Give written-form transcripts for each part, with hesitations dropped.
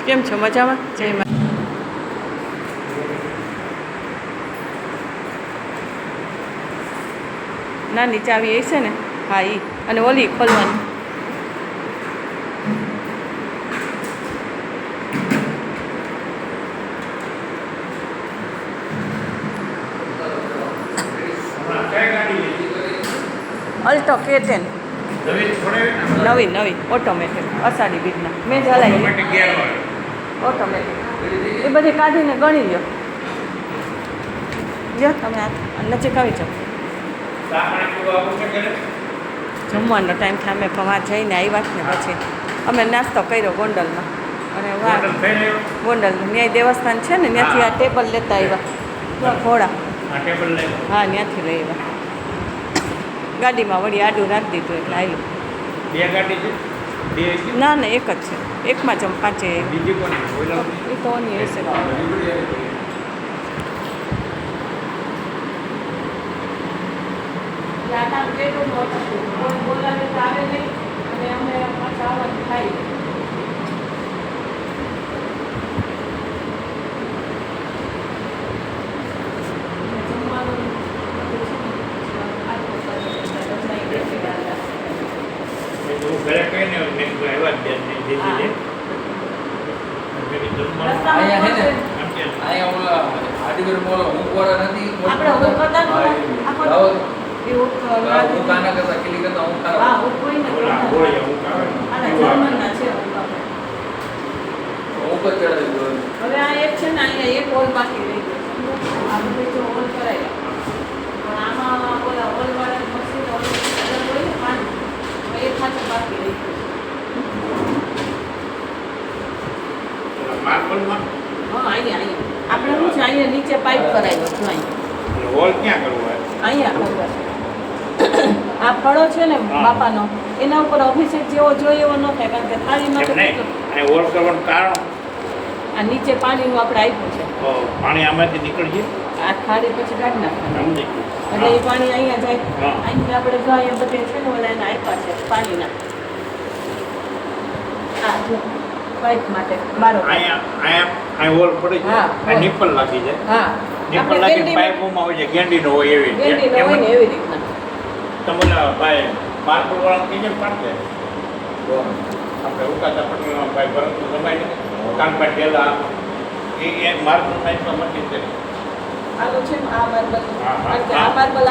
કેમ છો? મજામાં? જય મા. નાની ચાવી હશે ને? હા, એ અને ઓલી ખોલવાની. અલ્ટો K10 નવી ઓટોમેટિક અષાઢી બીજના મેં જ હલાવી ઓટોમેટિક. એ બધી કાઢીને ગણી લો. જો તમે આ નજીક આવી જાઓ. જમવાનો ટાઈમ થાય. અમે પવા જઈને આવ્યા ને પછી અમે નાસ્તો કર્યો ગોંડલમાં. અને ગોંડલ ન્યાય દેવસ્થાન છે ને, ત્યાંથી આ ટેબલ લેતા આવ્યા. ઘોડા હા, ત્યાંથી લઈ આવ્યા. ગાડીમાં વળી આડું રાખી દીધું એટલે આવ્યું. બે ગાડી છે? ના ના, એક જ છે. એકમાં જ પાંચે. બીજી કોની? એ તો ઓની હશે. બોલાવે તો આવે નહીં અને અમે પાછા આવવાનું થાય. હવે આ એક છે ને, અહીંયા એક હોલ બાકી રહી ગયો. આ બધે જો હોલ કરાય પણ આમાં ઓલા હોલ વાળા મશીન હોય ને પાણી એક ખાતે બાકી રહી ગયું. હા, અહીંયા આપણે શું છે, અહીંયા નીચે પાઇપ કરાવ્યો છે. અહીંયા હોલ ક્યાં કરવો? અહીંયા આ ફળો છે ને બાપાનો, એના ઉપર અભિષેક જેવો જોઈએ એવો ન થાય, કારણ કે થાળીમાં તો અને હોલ કરવાનું કારણ આ નીચે પાણીનું આપણે આપ્યું છે. પાણી આમાંથી નીકળીએ, આ થાળી પછી કાઢી નાખવાનું એટલે એ પાણી અહીંયા જાય. અહીંયા આપણે જો અહીંયા બધે છે ને ઓલા એના આપ્યા છે પાણીના. હા, જો પાઇપ માટે બારો અહીંયા હોલ પડી જાય, નિપ્પલ લાગી જાય. હા, નિપ્પલ લાગી પાઇપોમાં હોય છે, ગેંડીનો હોય એવી રીતના. તમારા ભાઈ માર્બલ વાળા કઈ જેમ પાડશે આપણે ઉકાતા પટલીમાં ભાઈ ભરતું સમય કાનપા ઢેલા એ માર્બલ પાઇપમાં મટી છે. આનું છે આ માર્બલ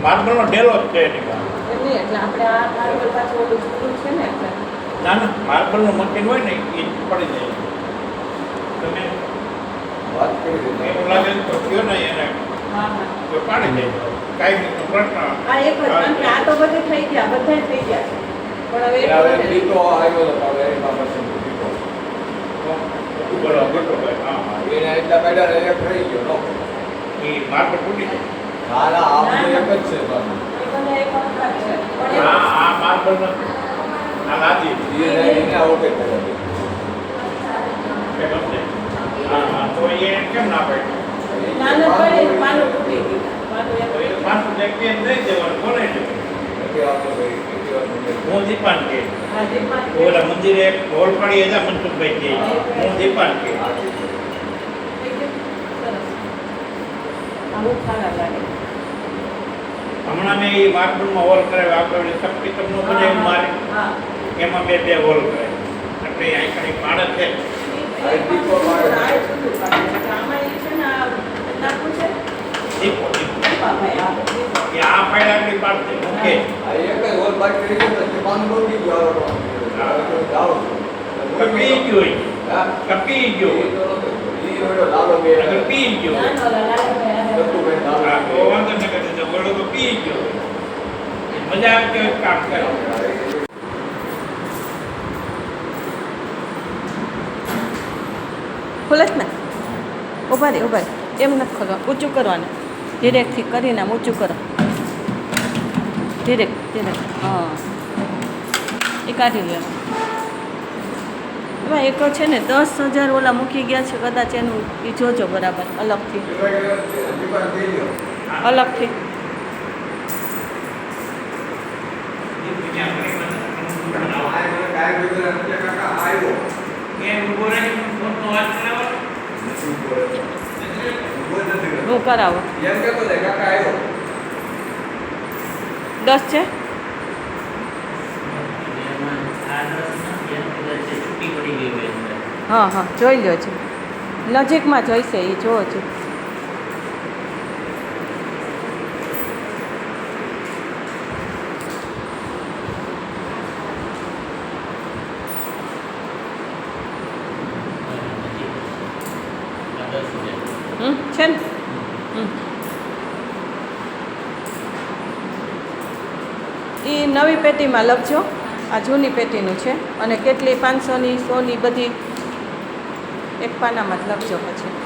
માર્બલનો ઢેલો જ છે એની પાસે. નહીં એટલે આપણે આ માર્બલ પાછું ઓલું જૂનું છે ને એટલે ના ના, માર્બલનું મશીન હોય ને એ પડી જાય. તમે વાત કરી એવું લાગે તો કયો ને એને તો પાડી જાય. કાંઈ બીજો પ્રશ્ન આ એક જ કારણ કે આ તો બધે થઈ ગયા, બધા થઈ ગયા છે. પણ હવે બીતો આવ્યો તો હવે એમાં મશીન બીતો બોલો બોલો ભાઈ. હા, એને એટલા પેડા એક થઈ ગયો નો એ માર્બલ તૂટી જાય. ના ના, આ બધું એક જ છે પાછું. એ બધા એક જ છે. પણ આ માર્બલ આ લાદી એને ઓકે કરે કે ગમશે. હા, તો એ કેમ ના પાડે? નાનું પડે પાનું તૂટી ગયું. પાનું એક તો એ પાછું જગ્યાએ નહીં દેવાનું, બોલાઈ દેવાનું. નથી આવતો ભાઈ. હું દીપાન કે આ દીપમાં ઓલા મંદિરે એક હોલ પડી હતા મનસુખભાઈ કે હું દીપાન કે થઈ ગયું. સરસ. આવું સારા લાગે. હમણાં મેં એ માર્બલમાં હોલ કરાવ્યો. આપણે શક્તિ તમને બધા મારે હા, એમાં બે હોલ કરાવ્યા. એટલે અહીં પાડત છે. આમાં એ છે ને આ નાખું છે દીપો ભાઈ આ કે આ પાડ્યા એટલી પાડશે ઓકે. આ એક જ હોલ બાકી રહી ગયો તો પાનું રોકી ગયો આવડો જાવ કપી ગયો હોય. હા, કપી ગયો એ તો ઈ ઓલો લાલો બે અગર પી ગયો નાનો લાગે તો ભાઈ હા, લાલો તો વાંધો ન કરે તો ઓલો તો પી ગયો. મજા આવે કે કામ કરે. ખુલે જ ને. ઉભા રે એમ નથી ખોલવા, ઊંચું કરવાનું. ધીરેકથી કરીને આમ ઊંચું કરો. ધીરેક હા, એ કાઢી લેવાનું. એમાં એક છે ને 10,000 ઓલા મૂકી ગયા છે કદાચ, એનું એ જોજો બરાબર અલગથી. નથી ઉભો રહેતો. ઉભો જ નથી રહેતો. હું કરાવો એમ કહેતો જાય, કાકા આવ્યો. 10 છે હા હા જોઈ લો છે નજીકમાં જોઈશે એ જુઓ છો છે ને એ નવી પેટીમાં લખજો આ જૂની પેટીનું છે અને કેટલી 500ની 100ની બધી એક પાનામાં જ લખજો પછી